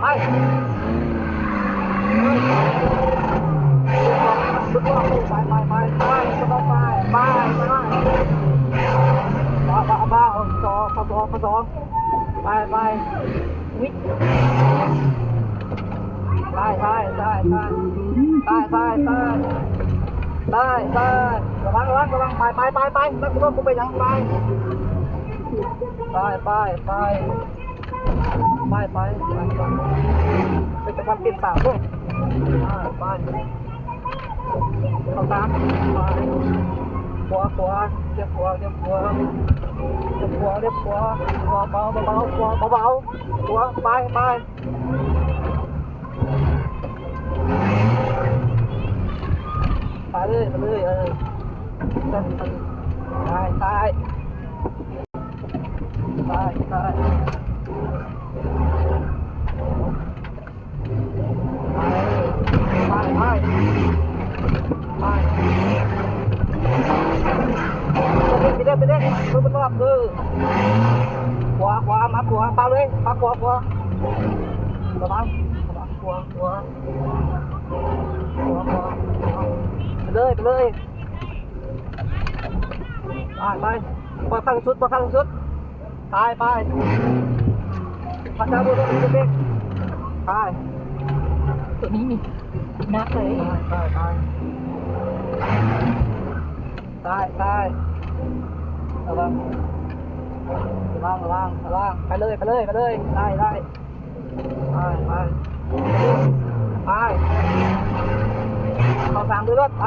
ไปสุดยอดไปไปไปไปสุดยอดไปไปไปบ้าสองไปไปวิได้ระวังไปนักรบกูไปยังไปเป็นการเปลี่ยนสาวด้วยไปเข้าตามไปขวาเรียบขวาเบาขวาไปเลยตายไปเด้มือเป็นรอบคือขวามาขวาปาเลยปาขวาระวังขวาไปเลยไปพอข้างสุดตายไปพระเจ้าดูด้วยเด็กตายตัวนี้มีนักเลยตายระวังไปเลยได้เขาสั่งด้วยรถไป